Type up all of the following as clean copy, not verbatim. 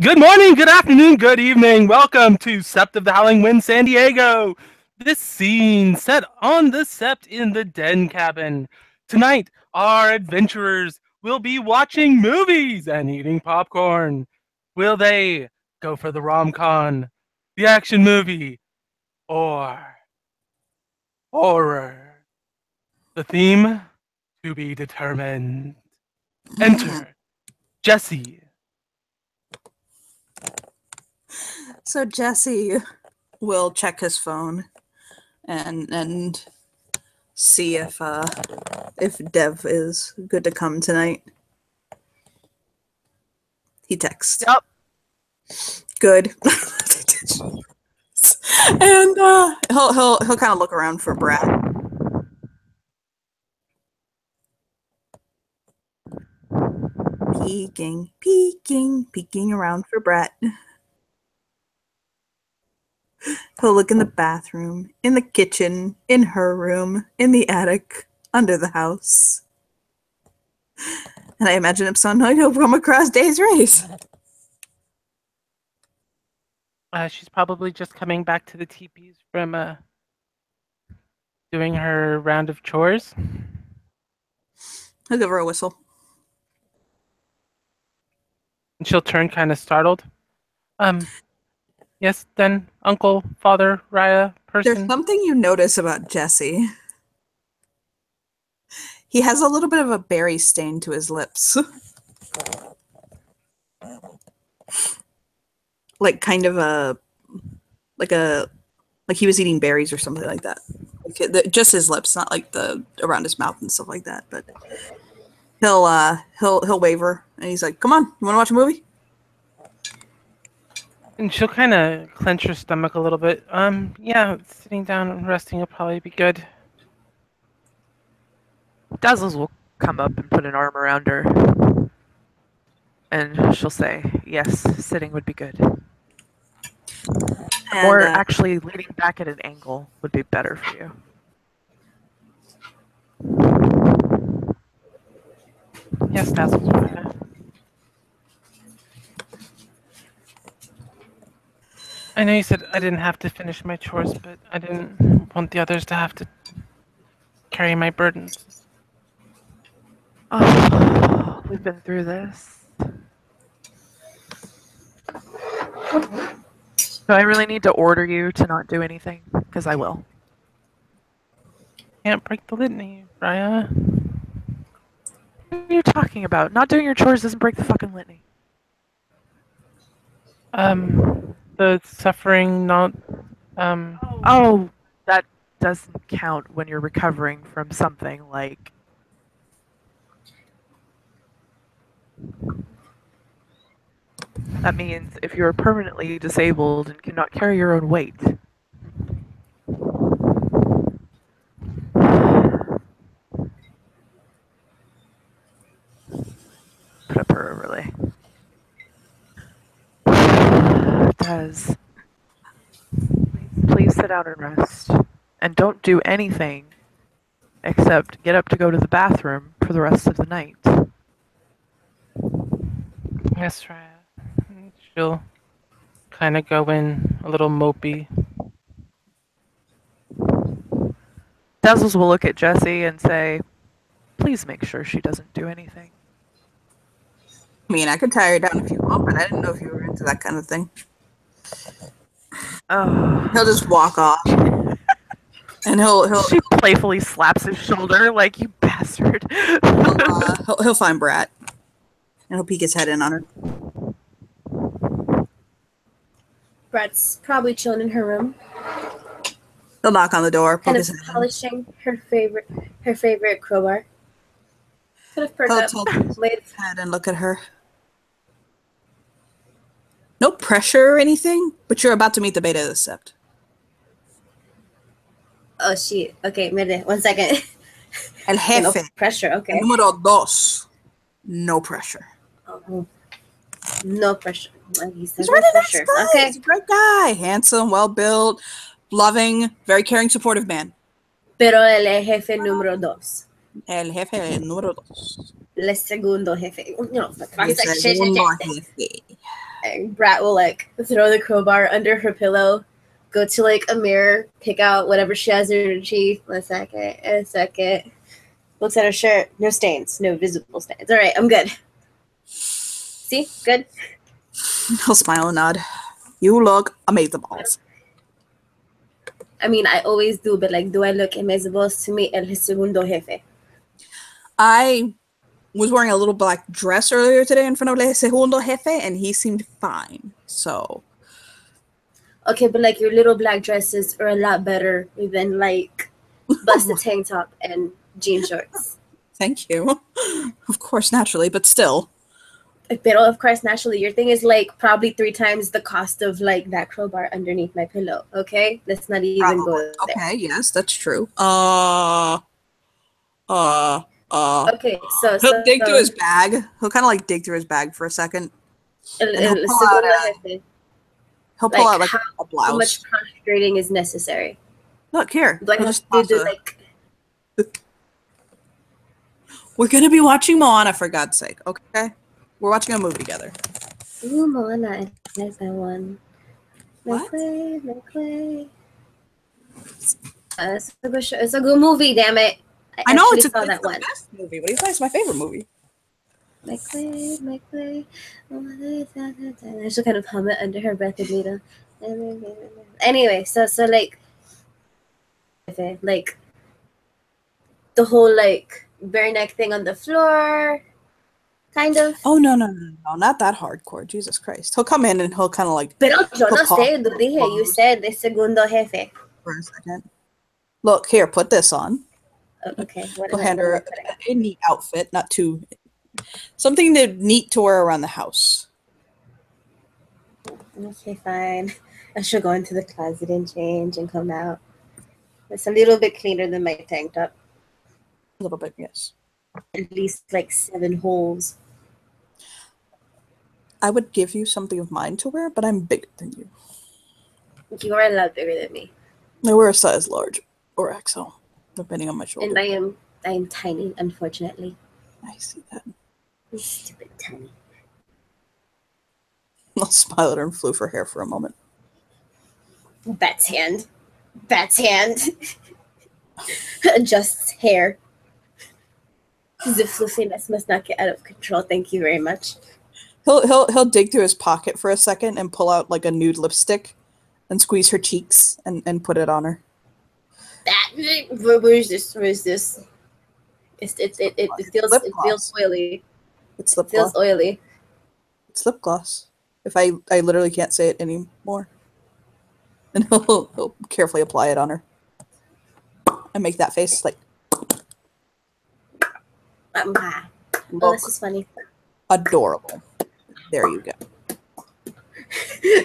Good morning, good afternoon, good evening. Welcome to Sept of the Howling Wind, San Diego. This scene set on the Sept in the Den cabin. Tonight, our adventurers will be watching movies and eating popcorn. Will they go for the rom-com, the action movie, or horror? The theme to be determined. Enter Jesse. So Jesse will check his phone and see if Dev is good to come tonight. He texts. Yep. Good. And he'll kind of look around for Brad. Peeking around for Brett. He'll look in the bathroom, in the kitchen, in her room, in the attic, under the house. And I imagine if some night he'll come across Day's Race. She's probably just coming back to the teepees from doing her round of chores. He'll give her a whistle. And she'll turn kind of startled. Yes, then, uncle, father, Raya, person. There's something you notice about Jesse. He has a little bit of a berry stain to his lips. Like kind of like he was eating berries or something like that. Like just his lips, not like the around his mouth and stuff like that. But he'll wave her and he's like, "Come on, you want to watch a movie?" And she'll kind of clench her stomach a little bit. Yeah, sitting down and resting will probably be good. Dazzles will come up and put an arm around her. And she'll say, yes, sitting would be good. And, or actually leaning back at an angle would be better for you. Yes, Dazzles. I know you said I didn't have to finish my chores, but I didn't want the others to have to carry my burdens. Oh, we've been through this. Do I really need to order you to not do anything? Because I will. Can't break the litany, Raya. What are you talking about? Not doing your chores doesn't break the fucking litany. The suffering, not, Oh, that doesn't count when you're recovering from something like... That means if you're permanently disabled and cannot carry your own weight. Put up her overlay. Does. Please sit down and rest. And don't do anything except get up to go to the bathroom for the rest of the night. yes, Raya. She'll kind of go in a little mopey. Dazzles will look at Jessie and say, please make sure she doesn't do anything. I mean, I could tie her down if you want, but I didn't know if you were into that kind of thing. Oh. He'll just walk off. And She playfully slaps his shoulder like, you bastard. he'll find Brat. And he'll peek his head in on her. Brat's probably chilling in her room, He'll knock on the door, poke kind his of head in. polishing her favorite crowbar. Kind of perk He'll up, tilt laid his head and look at her. No pressure or anything, but you're about to meet the beta of the sept. Oh shit. Okay, mire, 1 second. El jefe. No pressure, okay. Número 2. No pressure. Oh, no pressure. He said He's no really nice pressure. guy. Okay. He's a great guy. Handsome, well-built, loving, very caring, supportive man. Pero él es jefe número 2. El jefe número 2. El segundo jefe. No, El segundo jefe. thing. Brat will like throw the crowbar under her pillow, go to like a mirror, pick out whatever she has in her teeth. A second. Looks at her shirt. No stains. No visible stains. All right, I'm good. See? Good? He'll smile and nod. You look amazeballs. I mean, I always do, but like, do I look amazeballs to me? El segundo jefe. I was wearing a little black dress earlier today in front of El Segundo Jefe, and he seemed fine. So. Okay, but like your little black dresses are a lot better than like busted tank top and jean shorts. Thank you. Of course, naturally, but still. But of course, naturally, your thing is like probably 3 times the cost of like that crowbar underneath my pillow. Okay, let's not even go there. Okay, yes, that's true. Okay, so He'll dig through his bag. He'll kind of like dig through his bag for a second. He'll pull out like a blouse. How much prostrating is necessary? Look here. Like, we're gonna be watching Moana, for God's sake. Okay, we're watching a movie together. Ooh, Moana, I like that one. What? McClay. It's a good movie. Damn it! I know it's the best movie. What do you think? It's my favorite movie. McClay. I should kind of hum it under her breath, Adita. Anyway, so like the whole like bare neck thing on the floor, kind of. Oh no, not that hardcore. Jesus Christ! He'll come in and he'll kind of like. Pero yo no sé, dije. You said the segundo jefe. For a second. Look here. Put this on. Okay. He'll hand her a neat outfit, not too. Something neat to wear around the house. Okay, fine. I should go into the closet and change and come out. It's a little bit cleaner than my tank top. A little bit, yes. At least like 7 holes. I would give you something of mine to wear, but I'm bigger than you. You are a lot bigger than me. I wear a size large or XL, depending on my shoulder. And I am tiny, unfortunately. I see that. I'm stupid tiny. I'll smile at her and floof her hair for a moment. Bat's hand. Adjusts hair. The floofiness must not get out of control. Thank you very much. He'll dig through his pocket for a second and pull out like a nude lipstick and squeeze her cheeks and put it on her. Where is this? It feels oily. It's lip gloss. Feels oily. It's lip gloss. If I literally can't say it anymore. And he'll carefully apply it on her. And make that face like. Oh, this is funny. Adorable. There you go.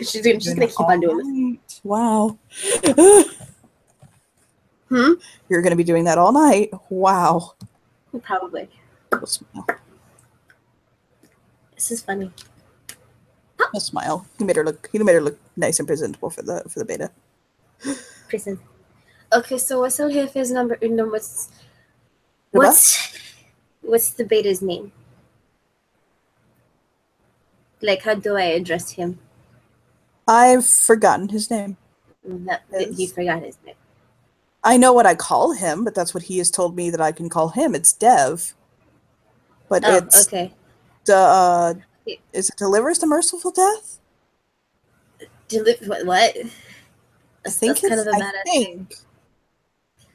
She's gonna keep on doing this. Wow. You're gonna be doing that all night. Wow. Probably. He'll smile. This is funny. He'll smile. He made her look nice and presentable for the beta. Present. Okay, so what's El Jefe's number? No, what's the beta's name? Like, how do I address him? I've forgotten his name. He forgot his name. I know what I call him, but that's what he has told me that I can call him. It's Dev. But it's okay. Is it delivers the merciful death? What? I think kind of a badass name.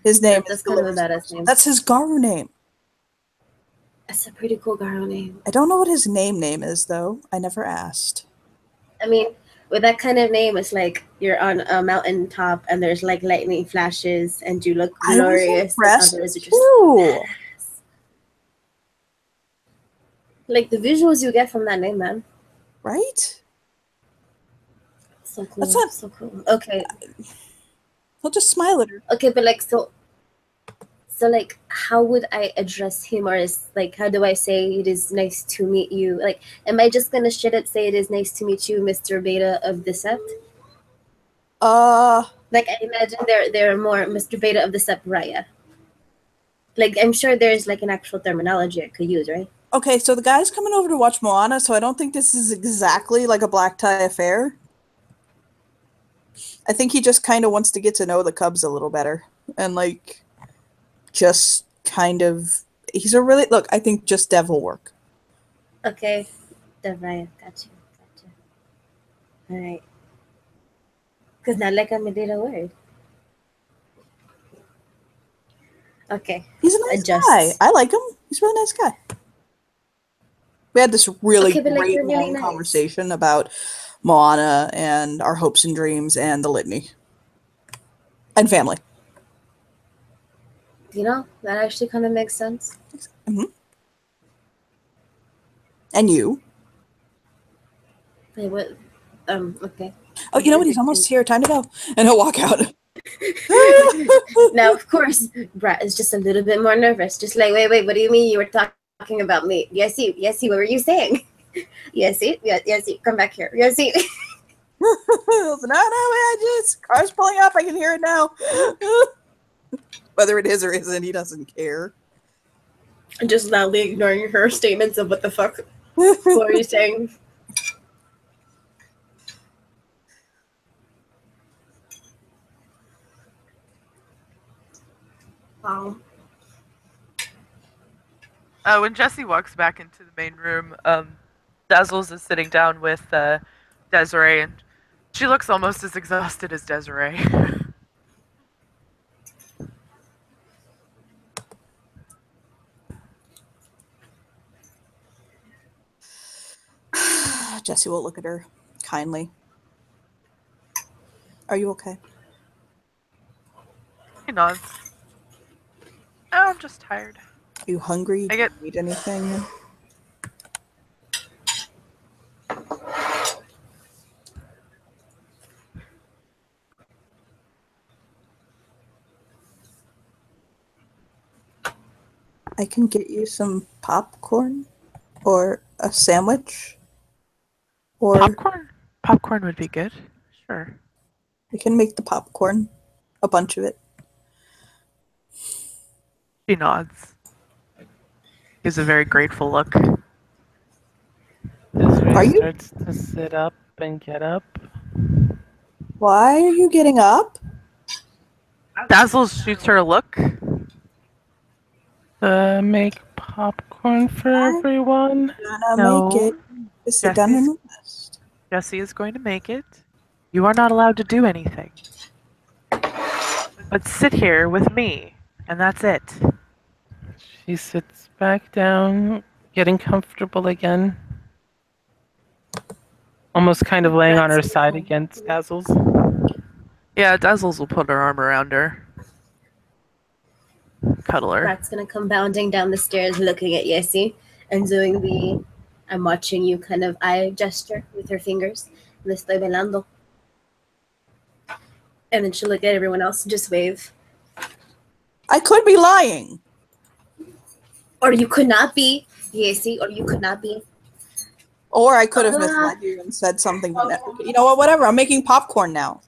His name is kind of a badass name. That's his Garo name. That's a pretty cool Garo name. I don't know what his name is though. I never asked. I mean, with that kind of name, it's like you're on a mountaintop and there's like lightning flashes and you look glorious. Ooh. Like the visuals you get from that name, man. Right? So cool. That's not so cool. Okay. He'll just smile at her. Okay, but like so like how would I address him, or is like how do I say it is nice to meet you? Like, am I just gonna shit it say it is nice to meet you, Mr. Beta of the Sept? Like I imagine there are more Mr. Beta of the Sept Raya. Like I'm sure there's like an actual terminology I could use, right? Okay, so the guy's coming over to watch Moana, so I don't think this is exactly like a black tie affair. I think he just kind of wants to get to know the Cubs a little better. And, like, just kind of... He's a really... Look, I think just Dev will work. Okay. Devaya, got you. Alright. Because not like I'm a little word. Okay. He's a nice Adjust. guy. I like him. He's a really nice guy. We had this really Okay, but, like, great you're really long nice. conversation about Moana and our hopes and dreams and the litany. And family. You know, that actually kind of makes sense. Mm-hmm. And you. Wait, what? Okay. Oh, you know what? He's almost here. Time to go. And he'll walk out. Now, of course, Brett is just a little bit more nervous. Just like, wait, what do you mean you were talking about me? Yesy, what were you saying? Yesy, come back here. Yesy. No, I just... Car's pulling up. I can hear it now. Whether it is or isn't, he doesn't care. Just loudly ignoring her statements of what the fuck. What are you saying? Wow. When Jesse walks back into the main room, Dazzles is sitting down with Desiree, and she looks almost as exhausted as Desiree. Jesse will look at her kindly. Are you okay? He nods. Oh, I'm just tired. Are you hungry? I get- Do you need anything? I can get you some popcorn or a sandwich. Or Popcorn? Popcorn would be good. Sure. I can make the popcorn. A bunch of it. She nods. Gives a very grateful look. Desiree Are you- starts to sit up and get up. Why are you getting up? Dazzles shoots her a look. Make popcorn for everyone. Gonna No. make it. Just sit down and rest. Jesse is going to make it. You are not allowed to do anything. But sit here with me, and that's it. She sits back down, getting comfortable again. Almost kind of laying on her side against Dazzles. Yeah, Dazzles will put her arm around her. Cuddle her. Brat's gonna come bounding down the stairs looking at Yesy and doing the I'm watching you kind of eye gesture with her fingers. Le estoy velando. And then she'll look at everyone else and just wave. I could be lying. Or you could not be, Yesy, or you could not be. Or I could have misled you and said something. You know what? Whatever. I'm making popcorn now.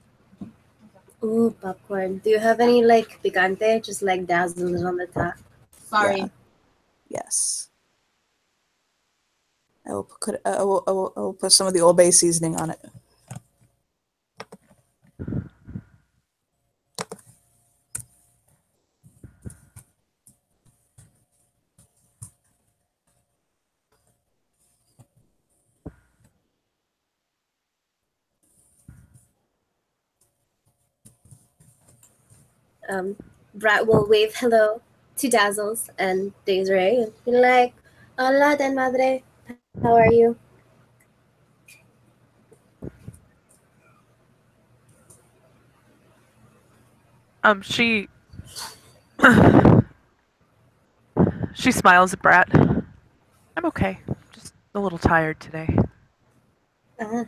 Ooh, popcorn. Do you have any like picante? Just like dazzles on the top. Sorry. Yeah. Yes. I will put some of the Old Bay seasoning on it. Brat will wave hello to Dazzles and Desiree and be like, Hola, Den Madre. How are you? She she smiles at Brat. I'm okay. Just a little tired today. Uh-huh.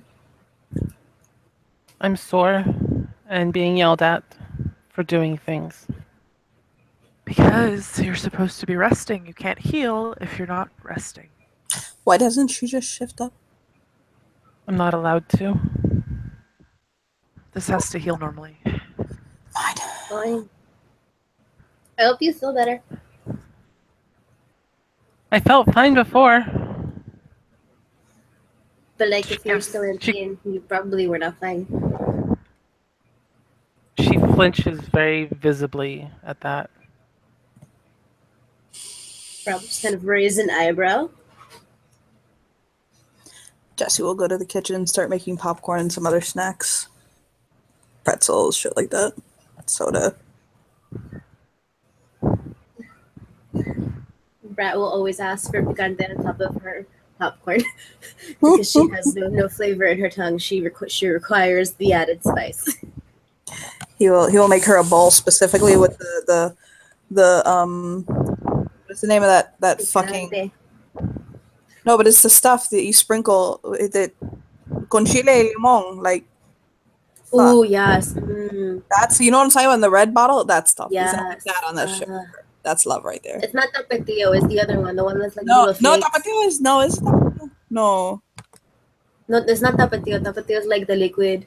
I'm sore and being yelled at for doing things. Because you're supposed to be resting. You can't heal if you're not resting. Why doesn't she just shift up? I'm not allowed to. This has to heal normally. Fine. Fine. I hope you feel better. I felt fine before. But like, She if you were gives- still in she- pain, you probably were not fine. She flinches very visibly at that. Probably just kind of raise an eyebrow. Jesse will go to the kitchen and start making popcorn and some other snacks. Pretzels, shit like that. Soda. Brat will always ask for picante on top of her popcorn because she has no flavor in her tongue. She requires the added spice. He will make her a bowl specifically with the what's the name of that fucking Picante. no, but it's the stuff that you sprinkle that con chile y limon, like fuck. Ooh, yes. That's, you know what I'm talking about in the red bottle? That stuff. He's gonna make Yes. that on that shit. That's love right there. It's not tapatio, it's the other one, the one that's like No, little no, flakes. tapatio is no, is it tapatio? No. No, it's not tapatio. Tapatio is like the liquid.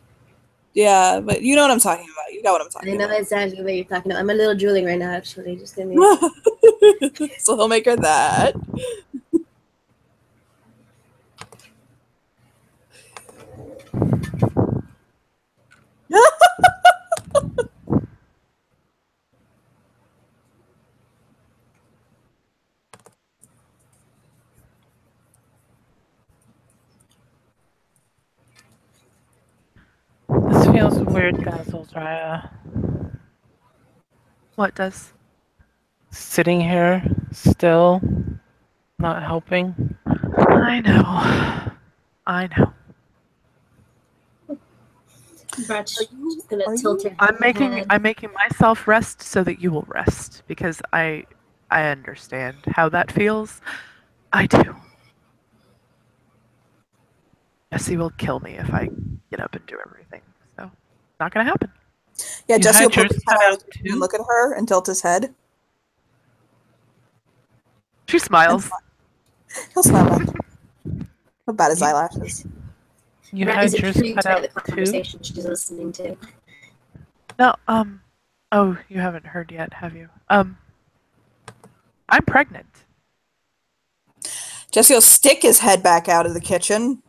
Yeah, but you know what I'm talking about. You got what I'm I talking know about. exactly what you're talking about. I'm a little drooling right now, actually. Just give me. So he'll make her that. This feels weird, Dazzles, Raya. What does? Sitting here, still, not helping. I know. I know. Brat's Are you- just gonna are tilt you- her I'm making head. I'm making myself rest so that you will rest because I understand how that feels. I do. Jesse will kill me if I get up and do everything. So not gonna happen. Yeah, You Jesse will had poke yours his head cut out out and too? look at her and tilt his head. She smiles. He'll smile back. He'll bat his You- eyelashes. You Brat had is yours intrigued cut by out the too? conversation she's listening to. No, oh, you haven't heard yet, have you? I'm pregnant. Jesse will stick his head back out of the kitchen.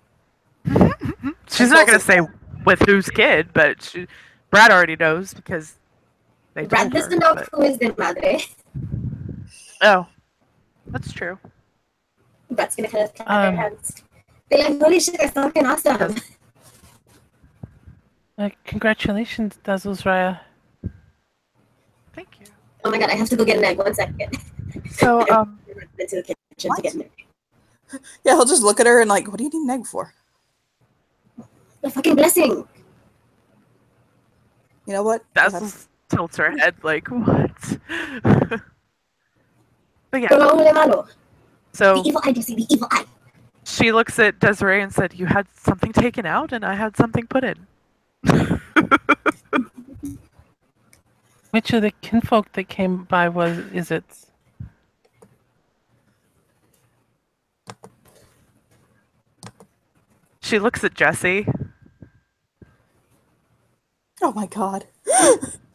She's not gonna say with whose kid, but Brad already knows because they Brat told her. doesn't know but- who is the madre. Oh, that's true. Brat's gonna kind of clap her hands. Be like, holy shit, that's fucking awesome. Congratulations, Dazzles, Raya. Thank you. Oh my god, I have to go get an egg. 1 second. So, Into the kitchen What? to get an egg. Yeah, he'll just look at her and like, what do you need an egg for? The fucking blessing. You know what? Dazzle tilts her head like, what? But yeah, Pero hule malo. so The evil eye, Jesse, the evil eye. she looks at Desiree and said, you had something taken out and I had something put in. Which of the kinfolk that came by is it? She looks at Jesse. Oh my god.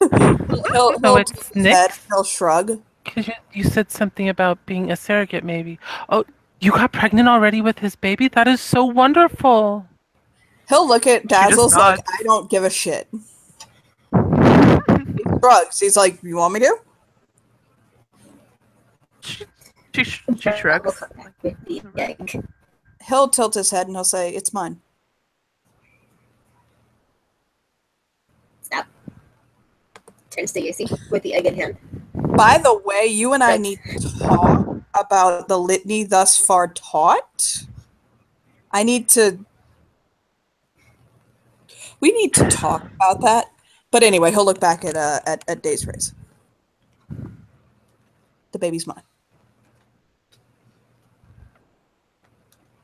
Oh, it's tilt his Nick? head, he'll shrug. Because you said something about being a surrogate, maybe. Oh, you got pregnant already with his baby? That is so wonderful. He'll look at Dazzles like, nods. I don't give a shit. He shrugs. He's like, you want me to? She shrugs. We'll come back with the egg. He'll tilt his head and he'll say, it's mine. Stop. Turns to Yossi with the egg in hand. By the way, you and I need to talk about the litany thus far taught. We need to talk about that. But anyway, he'll look back at Day's race. The baby's mine.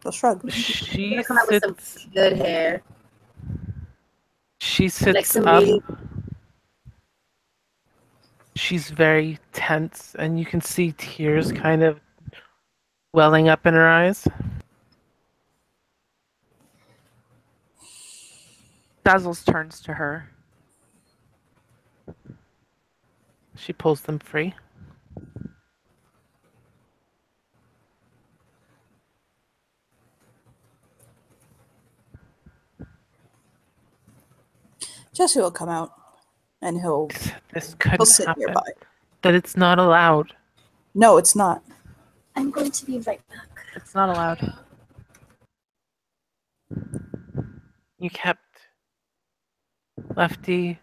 He'll shrug. She Gonna come out with some sits, good hair. she Like sits some up. really She's very tense, and you can see tears kind of welling up in her eyes. Dazzles turns to her. She pulls them free. Jesse will come out, and he'll This couldn't sit happen. nearby. That it's not allowed. No, it's not. I'm going to be right back. It's not allowed. You kept Lefty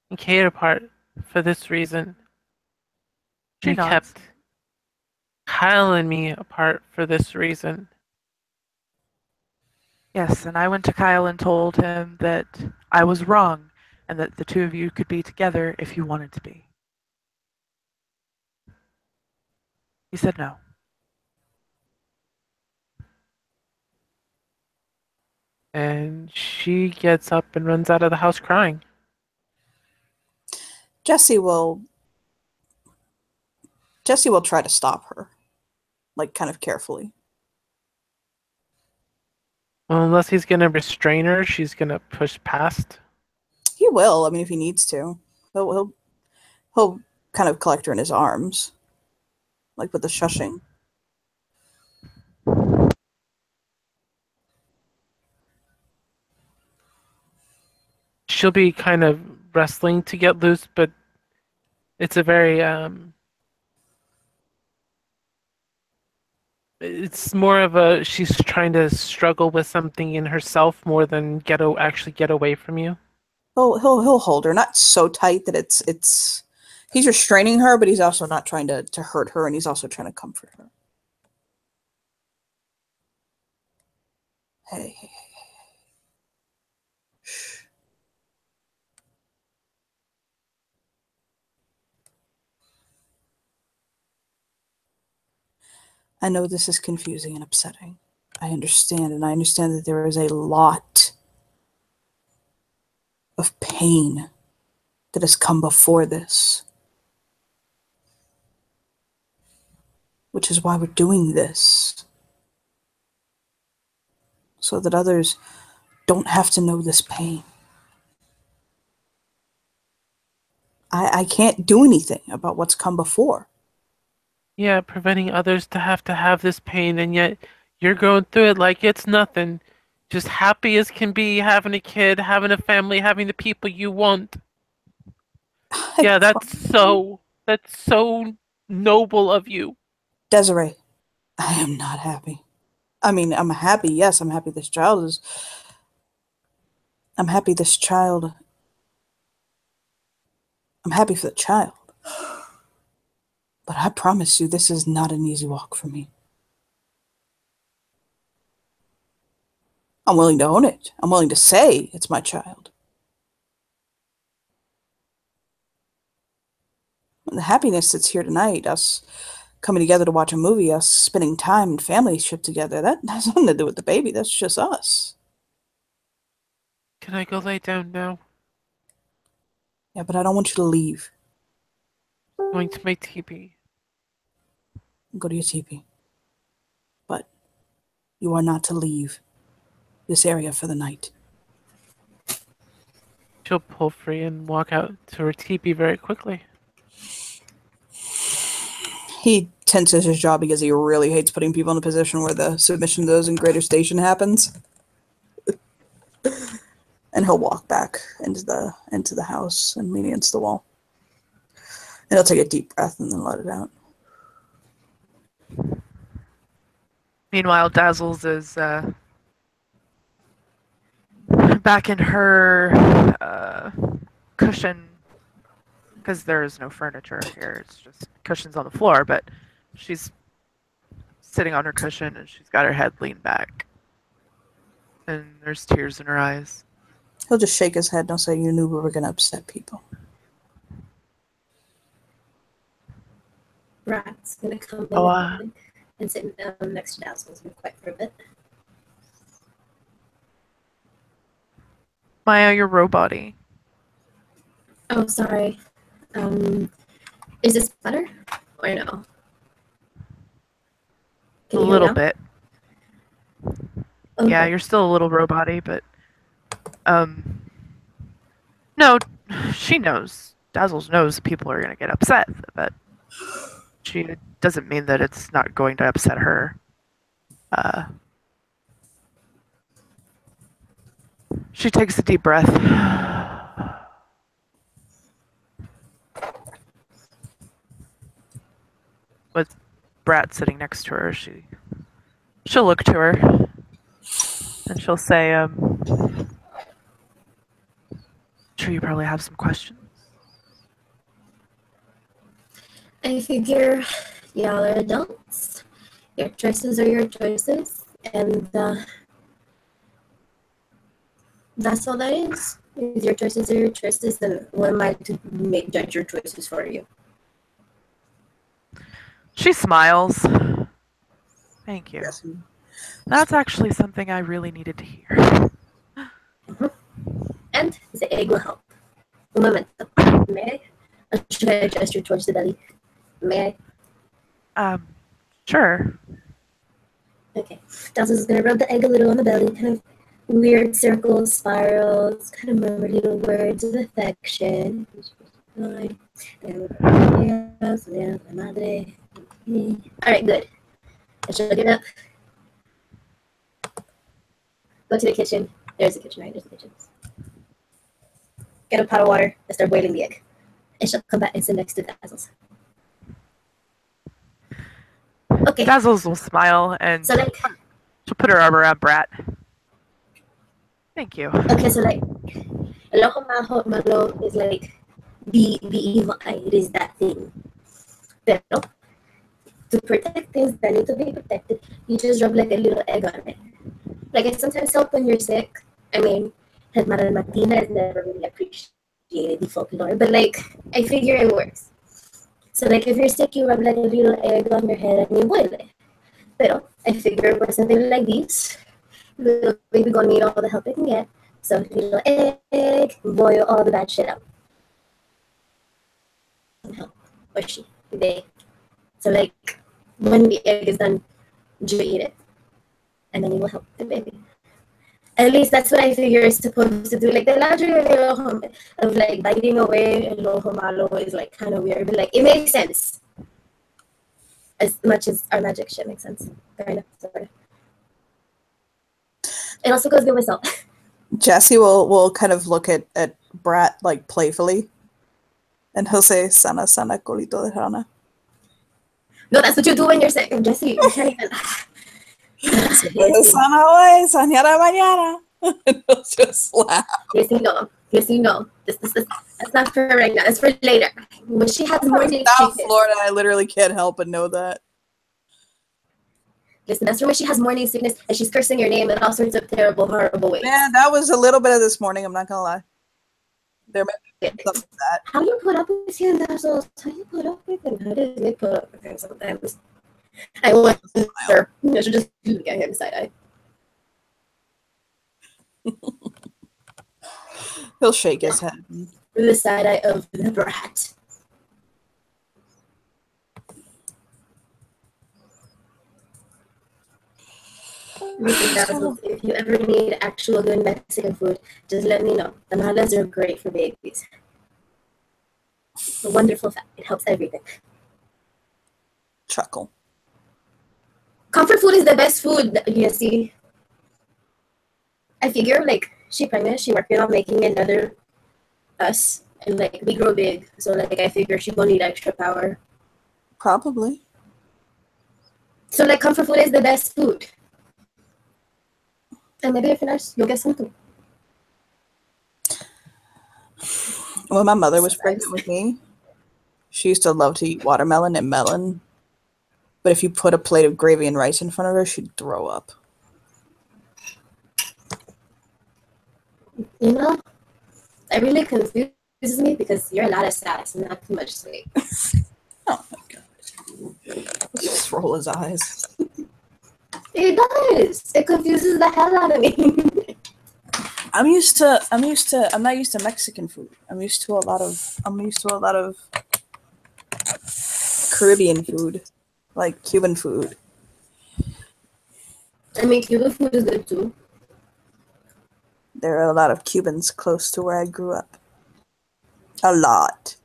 and Kate apart for this reason. She You nods. kept Kyle and me apart for this reason. Yes, and I went to Kyle and told him that I was wrong and that the two of you could be together if you wanted to be. He said no. And she gets up and runs out of the house crying. Jesse will try to stop her, like kind of carefully. Well, unless he's gonna restrain her, she's gonna push past. He will. I mean, if he needs to, he'll kind of collect her in his arms, like with the shushing. She'll be kind of wrestling to get loose, but it's a very it's more of a she's trying to struggle with something in herself more than actually get away from you. He'll hold her, not so tight that it's he's restraining her, but he's also not trying to hurt her, and he's also trying to comfort her. Hey, hey, hey, hey. Shh. I know this is confusing and upsetting. I understand, and I understand that there is a lot of pain that has come before this, which is why we're doing this, so that others don't have to know this pain. I can't do anything about what's come before. Yeah, preventing others to have this pain, and yet you're going through it like it's nothing. Just happy as can be, having a kid, having a family, having the people you want. Yeah, that's so noble of you. Desiree, I am not happy. I mean, I'm happy. Yes, I'm happy this child is. I'm happy this child. I'm happy for the child. But I promise you, this is not an easy walk for me. I'm willing to own it. I'm willing to say it's my child. And the happiness that's here tonight, us coming together to watch a movie, us spending time and familyship together, that has nothing to do with the baby. That's just us. Can I go lay down now? Yeah, but I don't want you to leave. I'm going to my teepee. Go to your teepee. But you are not to leave this area for the night. She'll pull free and walk out to her teepee very quickly. He tenses his jaw because he really hates putting people in a position where the submission to those in greater station happens. And he'll walk back into the house and lean against the wall. And he'll take a deep breath and then let it out. Meanwhile, Dazzles is back in her cushion, because there is no furniture here. It's just cushions on the floor, but she's sitting on her cushion and she's got her head leaned back. And there's tears in her eyes. He'll just shake his head and he'll say, you knew we were going to upset people. Rat's gonna come in and sit down next to Dazzles and quiet for a bit. Maya, you're robot-y. Oh, sorry. Is this better or no? A Can you hear me little now? bit. Okay. Yeah, you're still a little robot-y, but no, she knows. Dazzles knows people are gonna get upset, but she doesn't mean that it's not going to upset her. She takes a deep breath. With Brat sitting next to her, she'll look to her and she'll say, sure you probably have some questions. I figure y'all are adults. Your choices are your choices, and that's all that is. If your choices are your choices, then what am I to judge your choices for you? She smiles. Thank you. Yes. That's actually something I really needed to hear. And the egg will help. Un momento. May I? Or should I gesture towards the belly? May I? Sure. Okay. Dazzle's gonna rub the egg a little on the belly, kind of weird circles, spirals, kind of murmur little words of affection. Alright, good. I should get up. Go to the kitchen. There's a kitchen, right? There's a kitchen. Get a pot of water and start boiling the egg. And she'll come back and sit next to Dazzle's. Okay. Dazzles will smile and So like, she'll put her arm around Brat. Thank you. okay, so like, Loco Malo is like the evil eye. It is that thing. Pero to protect things that need to be protected, you just rub like a little egg on it. Like it sometimes helps when you're sick. I mean, Madame Martina has never really appreciated the folklore, but like I figure it works. So like if you're sick, you rub like a little egg on your head and you boil it. Pero I figure for something like this, little baby gonna need all the help it can get. So little egg, boil all the bad shit out. Help. Or she, they. So like when the egg is done, you eat it. And then it will help the baby. At least that's what I figure is supposed to do. Like the logic of like biting away and lojo malo is like kind of weird, but like it makes sense. As much as our magic shit makes sense. Kind of, sort of. It also goes good with salt. Jesse will kind of look at Brat like playfully, and he'll say "sana sana colito de rana." No, that's what you do when you're sick, Jesse. You can't even. Sana hoy, soñará mañana. And he'll just laugh. Yes, no. That's not for right now. That's for later. When she has morning South sickness. Florida, I literally can't help but know that. Listen, that's for when she has morning sickness and she's cursing your name in all sorts of terrible, horrible ways. Yeah, that was a little bit of this morning. I'm not gonna lie. There may be some of that. How do you put up with him, Dazzles? How do you put up with him? How does Nick put up with him sometimes? I wonder. I should just look at him side eye. He'll shake his head. The side eye of the brat. Listen, Dazzles, if you ever need actual good Mexican food, just let me know. Tamales are great for babies. A wonderful fact. It helps everything. Chuckle. Comfort food is the best food, you see. I figure, like, she pregnant, she working on making another us, and, like, we grow big. So, like, I figure she gonna need extra power. Probably. So, like, comfort food is the best food. And maybe if you're nice, you'll get something. When my mother was pregnant with me, she used to love to eat watermelon and melon. But if you put a plate of gravy and rice in front of her, she'd throw up. You know, that really confuses me because you're a lot of sass and not too much sweet. Oh my god. Let's just roll his eyes. It does. It confuses the hell out of me. I'm not used to Mexican food. I'm used to a lot of Caribbean food, like Cuban food. I mean, Cuban food is good too. There are a lot of Cubans close to where I grew up. A lot.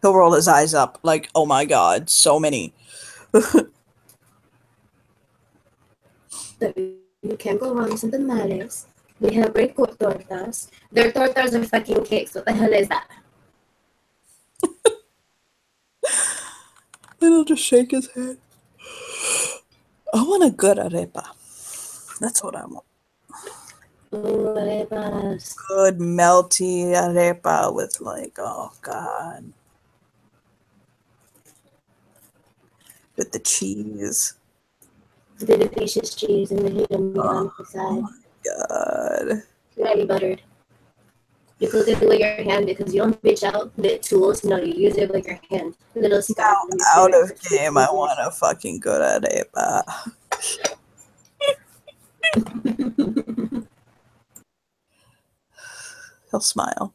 He'll roll his eyes up like, oh my god, so many. You can't go wrong with some tamales. We have rico tortas. Their tortas are fucking cakes. What the hell is that? And he'll just shake his head. I want a good arepa. That's what I want. Ooh, arepas. Good melty arepa with like, oh god. With the cheese. The delicious cheese and the hidden meat on the side. God. Ready buttered. You cook it with your hand because you don't bitch out the tools. No, you use it with your hand. Little scars. Now, out of game, I want a fucking good arepa. He'll smile.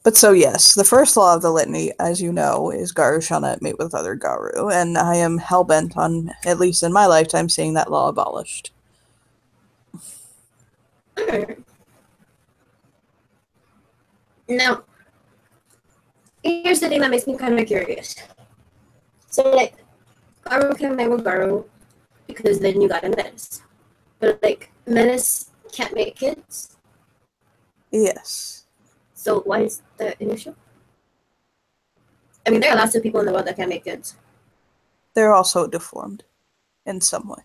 But so yes, the first law of the litany, as you know, is Garu shall not mate with other Garu, and I am hell-bent on, at least in my lifetime, seeing that law abolished. Now, here's the thing that makes me kind of curious. So, like, Garu can mate with Garu because then you got a menace. But, like, menace can't make kids. Yes. So, why is that an issue? I mean, there are lots of people in the world that can't make kids. They're also deformed in some way.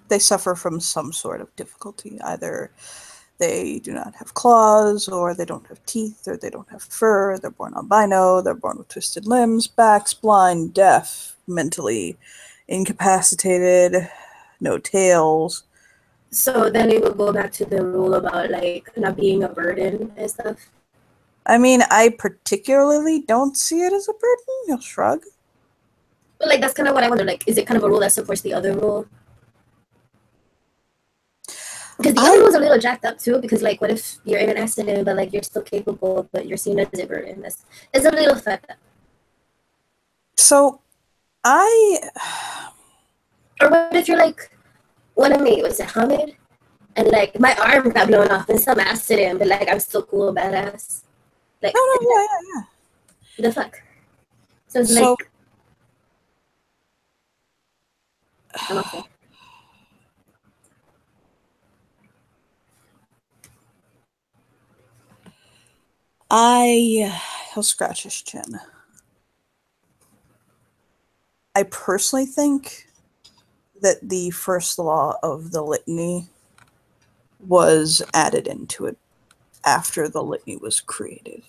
They suffer from some sort of difficulty. Either they do not have claws, or they don't have teeth, or they don't have fur, they're born albino, they're born with twisted limbs, backs, blind, deaf, mentally incapacitated, no tails. So then it would go back to the rule about, like, not being a burden and stuff. I mean, I particularly don't see it as a burden. He'll shrug. But, like, that's kind of what I wonder. Like, is it kind of a rule that supports the other rule? Because the other rule's a little jacked up, too. Because, like, what if you're in an accident, but, like, you're still capable, but you're seen as a burden? It's a little fucked up. So, Or what if you're, like, one of me, was it Hamid? And, like, my arm got blown off in some accident, but, like, I'm still cool, badass. Like, yeah. The fuck? So it's So, like, I'm okay. he'll scratch his chin. I personally think that the first law of the litany was added into it after the litany was created.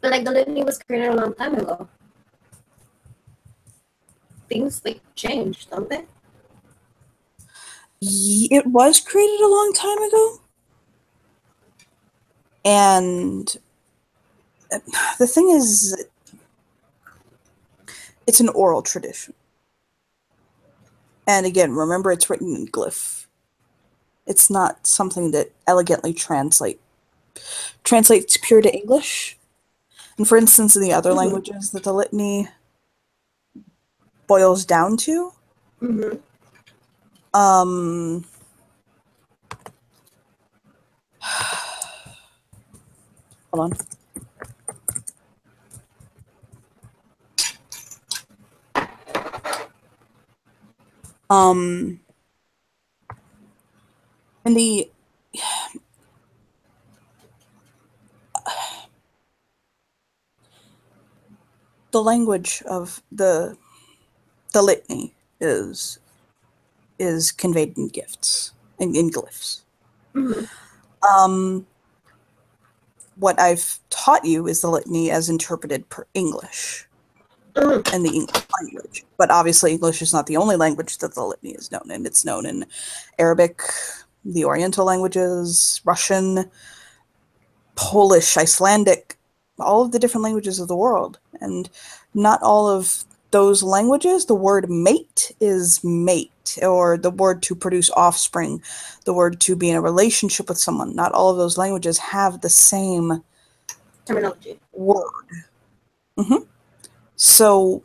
But, like, the litany was created a long time ago. Things, like, changed, don't they? It was created a long time ago. And the thing is, it's an oral tradition. And again, remember, it's written in glyph. It's not something that elegantly translates pure to English. And for instance, in the other languages that the litany boils down to, hold on. In the language of the litany is conveyed in gifts, in glyphs. What I've taught you is the litany as interpreted per English and the English language. But obviously English is not the only language that the litany is known in. It's known in Arabic, the Oriental languages, Russian, Polish, Icelandic, all of the different languages of the world. And not all of those languages, the word mate is mate, or the word to produce offspring, the word to be in a relationship with someone. Not all of those languages have the same Terminology. word. So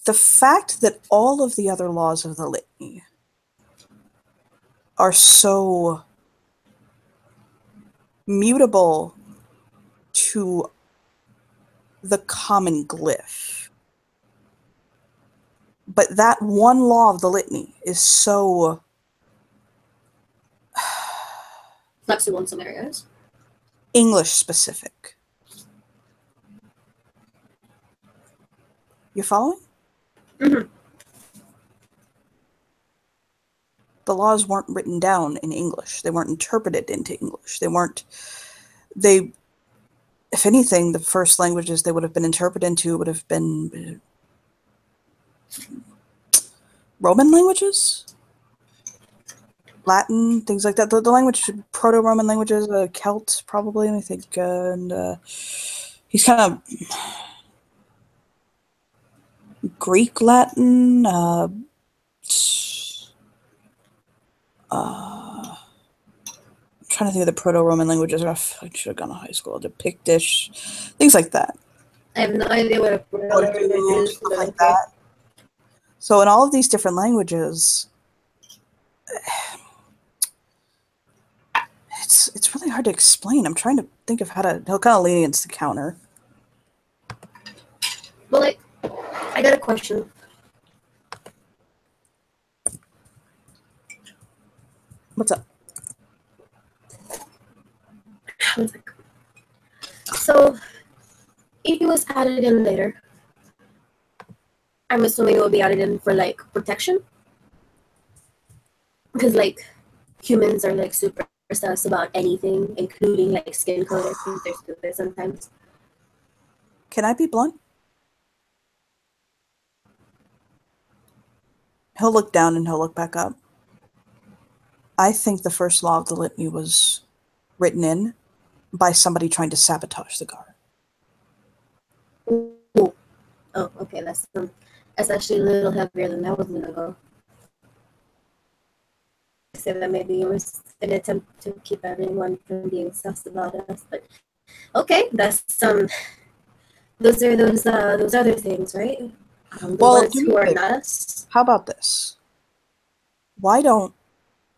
the fact that all of the other laws of the litany are so mutable to the common glyph. But that one law of the litany is so Flexible in some areas. English specific. You following? Mm-hmm. The laws weren't written down in English. They weren't interpreted into English. If anything, the first languages they would have been interpreted into would have been Roman languages? Latin, things like that. The language, Proto-Roman languages, Celt, probably, I think. And he's kind of Greek, Latin, I'm trying to think of the Proto-Roman languages. I should have gone to high school. The Pictish, things like that. I have no idea what a Urdu, is. stuff like that. So in all of these different languages, it's really hard to explain. I'm trying to think of how kind of lean against the counter. Well, like, I got a question. What's up? So, if it was added in later, I'm assuming it will be added in for like protection, because like humans are like super sus about anything, including like skin color. I think they're stupid sometimes. Can I be blunt? He'll look down and he'll look back up. I think the first law of the litany was written in by somebody trying to sabotage the guard. Ooh. Oh, okay, that's actually a little heavier than I was gonna go. I said that maybe it was an attempt to keep everyone from being sus about us, but okay, that's those are those other things, right? The ones who are not us. How about this? Why don't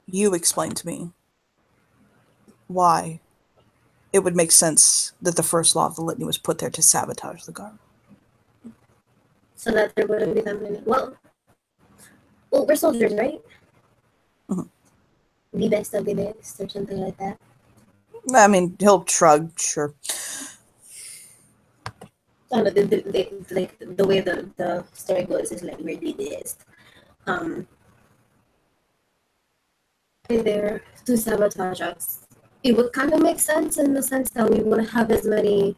you explain to me why it would make sense that the first law of the litany was put there to sabotage the guard? So that there wouldn't be that many. Well, we're soldiers, right? Mm-hmm. Be best of the best, or something like that. I mean, he'll shrug, sure. I don't know, the way the story goes is like really best. There to sabotage us. It would kind of make sense in the sense that we wouldn't have as many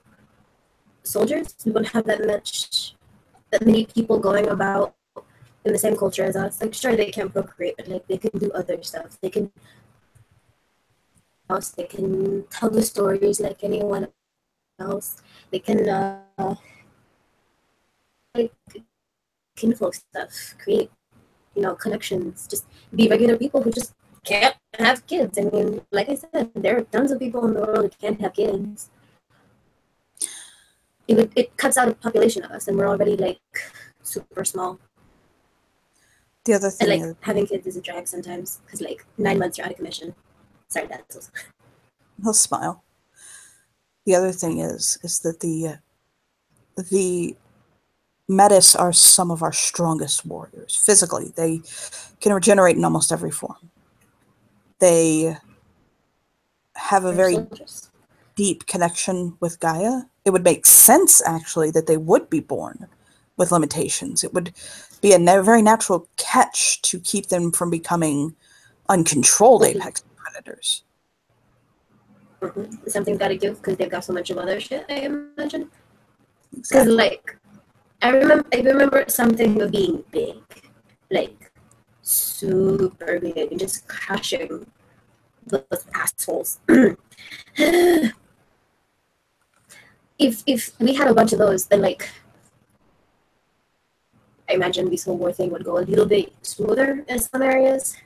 soldiers. We wouldn't have that many people going about in the same culture as us. Like, sure, they can procreate, but like they can do other stuff. They can tell the stories like anyone else. They can like kinfolk stuff, create connections, just be regular people who just can't have kids. I mean, like I said, there are tons of people in the world who can't have kids. It cuts out a population of us, and we're already like super small. The other thing and like having kids is a drag sometimes because like 9 months you're out of commission. Sorry, that's. He'll smile. The other thing is that the Metis are some of our strongest warriors. Physically, they can regenerate in almost every form. They have a very deep connection with Gaia. It would make sense, actually, that they would be born with limitations. It would be a very natural catch to keep them from becoming uncontrolled apex predators. Mm-hmm. Something's got to give because they've got so much of other shit, I imagine. Because like I remember something of being big, like super big, and just crashing those assholes. If we had a bunch of those, then like I imagine this whole war thing would go a little bit smoother in some areas.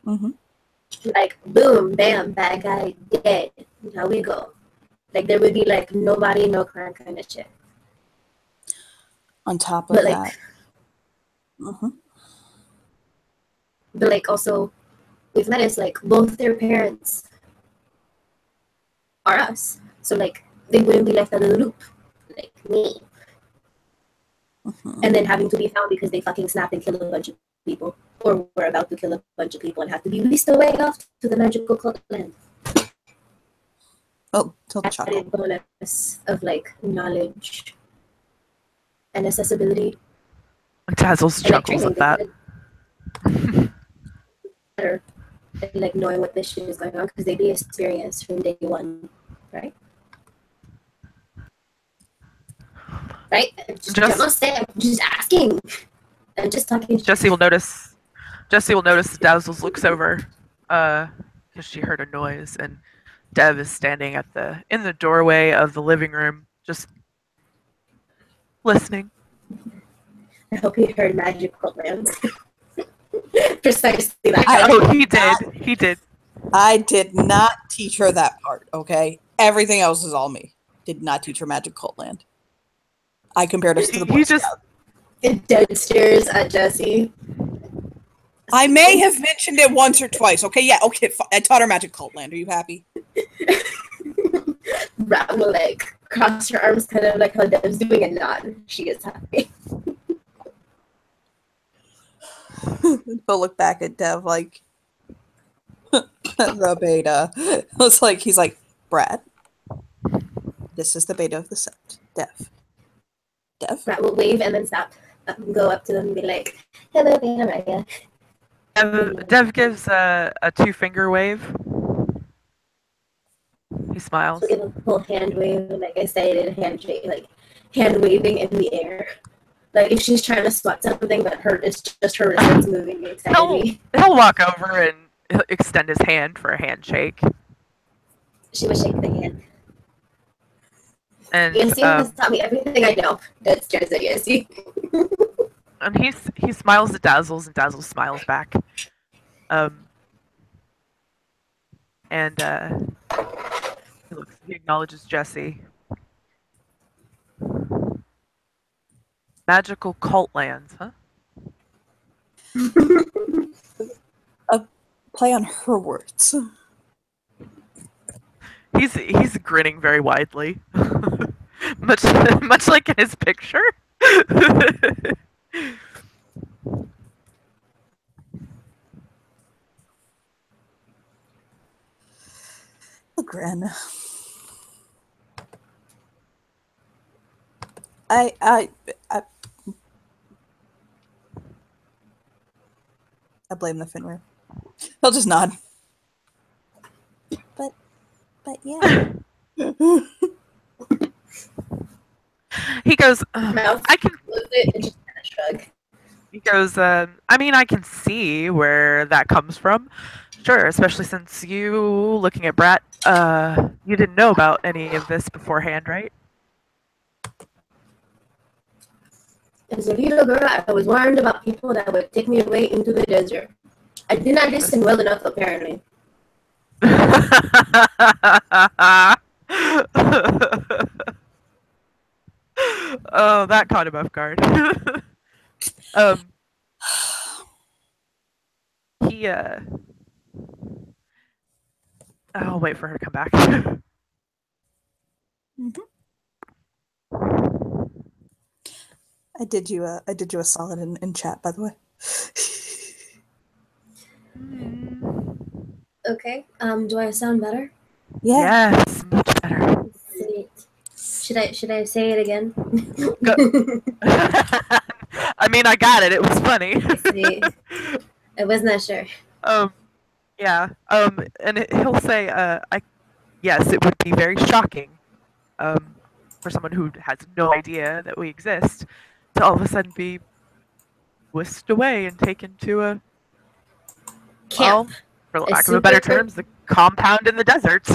Mm-hmm. Like boom, bam, bad guy dead. Now we go. Like there would be like nobody, no crime kind of shit. On top of that, but like also we've met is like both their parents are us. So like they wouldn't be left out of the loop. Like me. And then having to be found because they fucking snapped and killed a bunch of people. Or were about to kill a bunch of people and have to be whisked away off to the magical cult land. Oh, total chuckle. Added bonus of like knowledge and accessibility. Dazzles And, like, chuckles at training, that. Better and like knowing what this shit is going on because they'd be experienced from day one, right? Right? I'm not saying, I'm just asking. I'm just talking. Jessie will notice Dazzles looks over because she heard a noise, and Dev is standing in the doorway of the living room, just listening. I hope he heard magical lands. Precisely that. He did. I did not teach her that part, okay? Everything else is all me. Did not teach her Magic Cult Land. I compared us to the Boy Scouts. It dead stares at Jessie. I may have mentioned it once or twice. Okay, yeah, okay. I taught her Magic Cult Land. Are you happy? Rat will like cross her arms, kind of like how Dev's doing, and nod. She is happy. He'll look back at Dev like the beta. It's like he's like, Brad, this is the beta of the sept. Dev. Rat will wave and then stop. Go up to them and be like, "Hello, Beta Maria." Dev gives a 2-finger wave. He smiles. So give a full hand wave, like I said, a handshake, like hand waving in the air. Like if she's trying to swat something, but it's just her wrist moving excitedly. He'll walk over and he'll extend his hand for a handshake. She will shake the hand. And Yancy has taught me everything I know. That's just a Yancy. And he smiles at Dazzles, and Dazzles smiles back. And he acknowledges Jessie. Magical cult lands, huh? A play on her words. He's grinning very widely, much like in his picture. A grin. I blame the Finrear. He'll just nod. But yeah. He goes, Mouth I can. And just kind of shrug. He goes, I mean, I can see where that comes from. Sure, especially since you, looking at Brat, you didn't know about any of this beforehand, right? As a little girl, I was warned about people that would take me away into the desert. I did not listen well enough, apparently. Oh, that caught him off guard. I'll wait for her to come back. I did you a solid in chat, by the way. Okay. Do I sound better? Yeah. Yes, much better. Sweet. Should I say it again? I mean, I got it. It was funny. I was not sure. Yeah. And he'll say, yes, it would be very shocking, for someone who has no idea that we exist, to all of a sudden be whisked away and taken to a camp. Well, for lack of a better terms, the compound in the desert.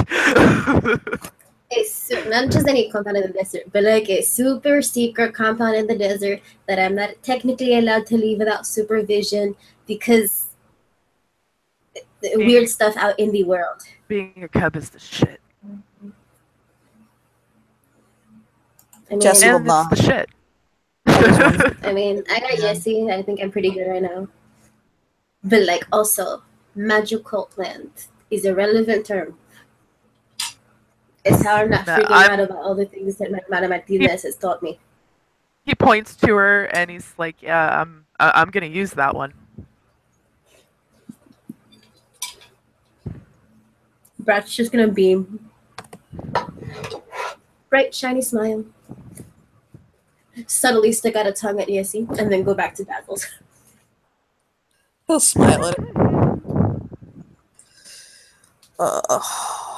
Not just any compound in the desert, but like a super secret compound in the desert that I'm not technically allowed to leave without supervision because weird stuff out in the world. Being a cub is the shit. I mean, Jessie will And it's not. the shit. I mean, I got Jessie. I think I'm pretty good right now. But like, also, magical land is a relevant term. It's how I'm not Nah, freaking I'm- out about all the things that my Madame Martinez has taught me. He points to her and he's like, "Yeah, I'm gonna use that one." Brat's just gonna beam. Bright, shiny smile. Subtly stick out a tongue at Yessie, and then go back to Dazzles. He'll smile at it.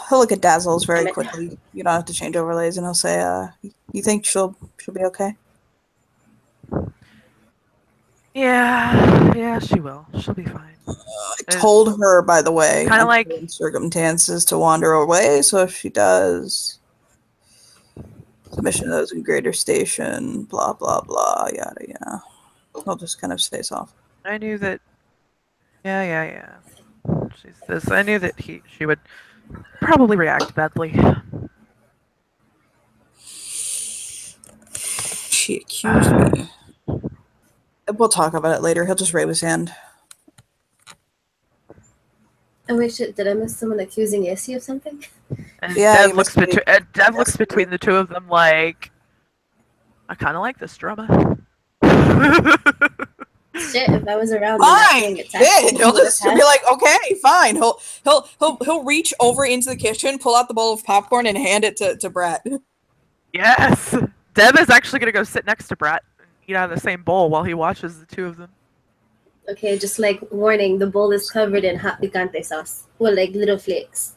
He'll look at Dazzles very quickly. You don't have to change overlays, and he'll say, "You think she'll be okay?" Yeah, she will. She'll be fine. I told her, by the way, Kinda like- in circumstances to wander away. So if she does, submission of those in greater station, blah blah blah, yada yada. He'll just kind of stay soft. I knew that. Yeah. She says, "I knew that she would probably react badly." She accused me. We'll talk about it later. He'll just raise his hand. Oh wait, shit! Did I miss someone accusing Yessie of something? And Yeah, Dev you looks must be- Dev looks between the two of them like, "I kind of like this drama." Shit! If I was around, and not Fine, being attacked, shit. He'll would've just had- be like, "Okay, fine." He'll reach over into the kitchen, pull out the bowl of popcorn, and hand it to Brett. Yes, Dev is actually gonna go sit next to Brat and eat out of the same bowl while he watches the two of them. Okay, just like warning, the bowl is covered in hot picante sauce. Well, like little flakes.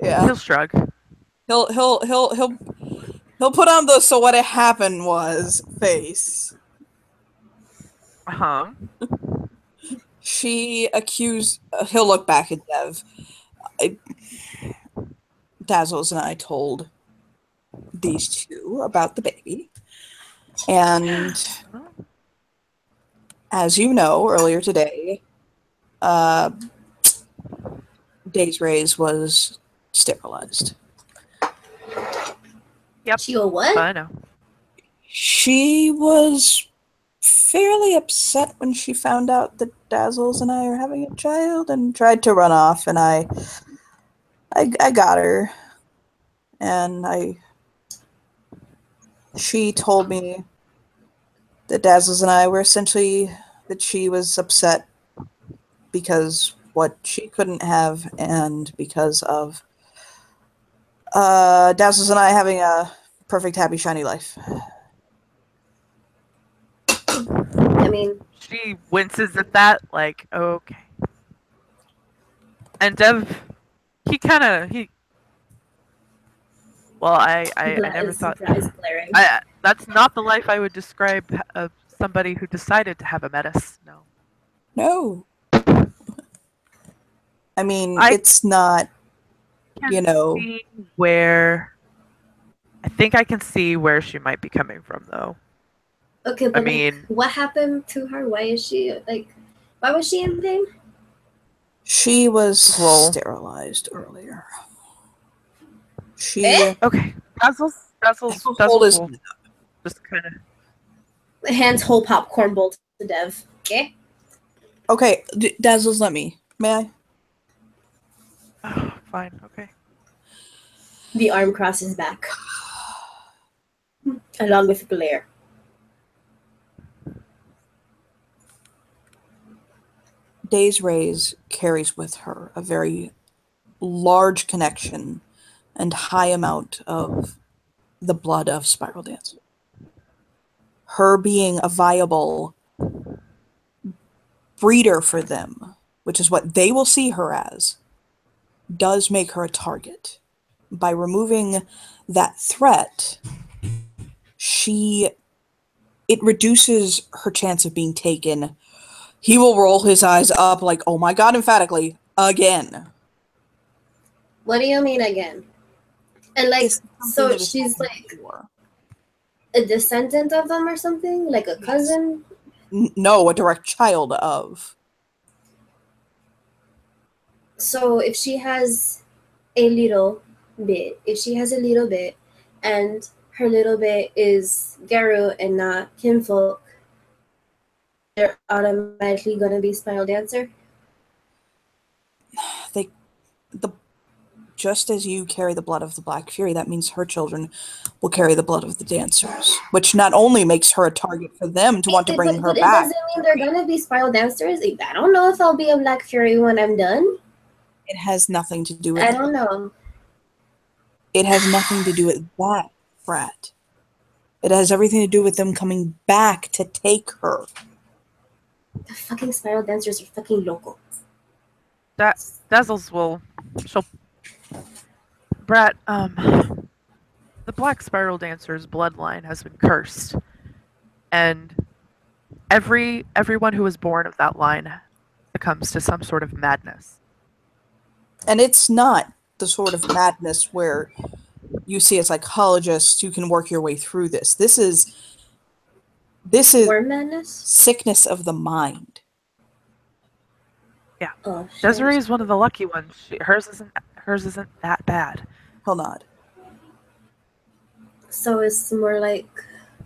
Yeah. He'll shrug. He'll put on the "so what happened was" face. Uh-huh. She accused. He'll look back at Dev. Dazzles and I told these two about the baby, and as you know, earlier today, Days was sterilized. Yep. She a what? I know. She was fairly upset when she found out that Dazzles and I are having a child, and tried to run off, and I got her, and she told me that Dazzles and I were essentially, that she was upset because what she couldn't have, and because of Dazzles and I having a perfect, happy, shiny life. I mean, She winces at that, like, okay. And Dev, well, I never thought, surprise glaring. that's not the life I would describe of somebody who decided to have a metis. No. No. I mean, I it's not, Can you know. see where, I think I can see where she might be coming from, though. Okay, but mean- what happened to her? Why is she why was she in pain? She was Well- sterilized earlier. She Okay. Dazzles hold his will just kind of. Hands whole popcorn bowl to Dev. Okay. Okay, Dazzles, let me. May I? Oh, fine. Okay. The arm crosses back, along with glare. Days Rays carries with her a very large connection and high amount of the blood of Spiral Dancer. Her being a viable breeder for them, which is what they will see her as, does make her a target. By removing that threat, it reduces her chance of being taken. He will roll his eyes up like, "Oh my god," emphatically, again. What do you mean again? And like, It's something so that has she's happened like before. a descendant of them or something? Like a cousin? No, a direct child of. So if she has a little bit, and her little bit is Garu and not kinfolk, they're automatically gonna be Spiral Dancer? just as you carry the blood of the Black Fury, that means her children will carry the blood of the dancers, which not only makes her a target for them to want to bring her But it back. doesn't mean they're gonna be spiral dancers. I don't know if I'll be a Black Fury when I'm done. It has nothing to do with I it. don't know. It has nothing to do with that, Brat. It has everything to do with them coming back to take her. The fucking spiral dancers are fucking local. Dazzles will. She'll. Brat, the Black Spiral Dancer's bloodline has been cursed, and everyone who is born of that line succumbs to some sort of madness. And it's not the sort of madness where you see a psychologist, you can work your way through this. This is Word madness? sickness of the mind. Yeah. Oh, shit. Desiree is one of the lucky ones. Hers isn't that bad. He'll nod. So it's more like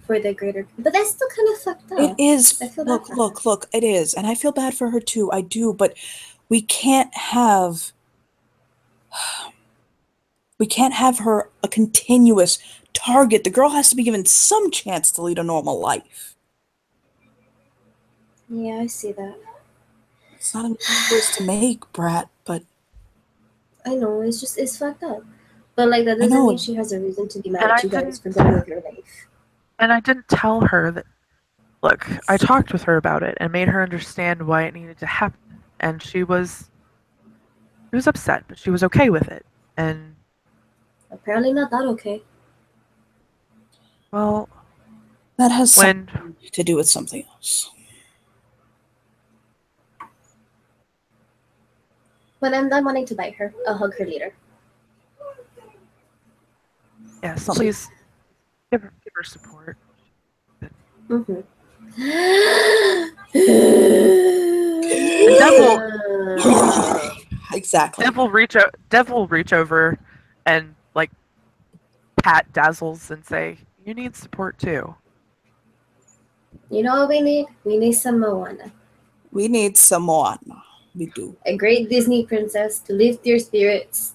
for the greater. But that's still kind of fucked up. It is. I feel bad for her. Look, it is. And I feel bad for her too. I do. But we can't have her a continuous target. The girl has to be given some chance to lead a normal life. Yeah, I see that. It's not an easy choice to make, Brat, but I know, it's fucked up. But like that doesn't mean she has a reason to be mad And at I you guys for didn't- going with your life. And I didn't tell her that. Look, I talked with her about it and made her understand why it needed to happen, and she was upset, but she was okay with it. And Apparently not that okay. well, that has when something to do with something else. When I'm done wanting to bite her, I'll hug her later. yes, Something. please give her support. Mm-hmm. Exactly. Dev will reach over and like pat Dazzles and say, "You need support too." You know what we need? We need some Moana. We need some Moana. We do. A great Disney princess to lift your spirits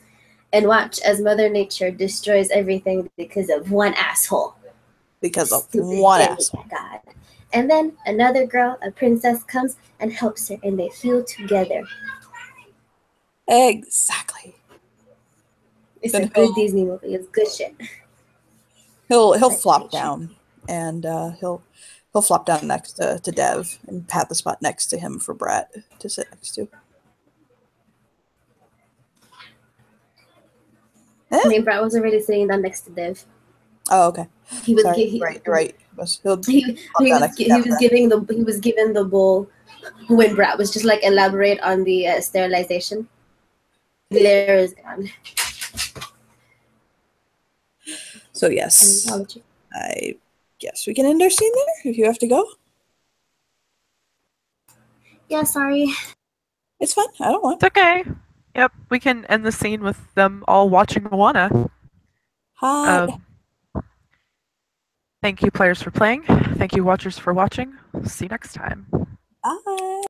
and watch as Mother Nature destroys everything because of one asshole. Because of Stupid one demigod asshole. God. And then another girl, a princess, comes and helps her, and they feel together. Exactly. It's Then a good Disney movie. It's good shit. He'll Like, flop shit. down, and he'll flop down next to Dev and pat the spot next to him for Brat to sit next to. I mean, Brad was already sitting down next to Dev. Oh, okay. He was Sorry, he, right. You're right. He'll He was given the bowl when Brad was just like elaborate on the sterilization. There is gone. So yes, I guess we can end our scene there. If you have to go, Yeah, sorry. it's fine. I don't want. It's okay. Yep, we can end the scene with them all watching Moana. Hi. Thank you, players, for playing. Thank you, watchers, for watching. See you next time. Bye.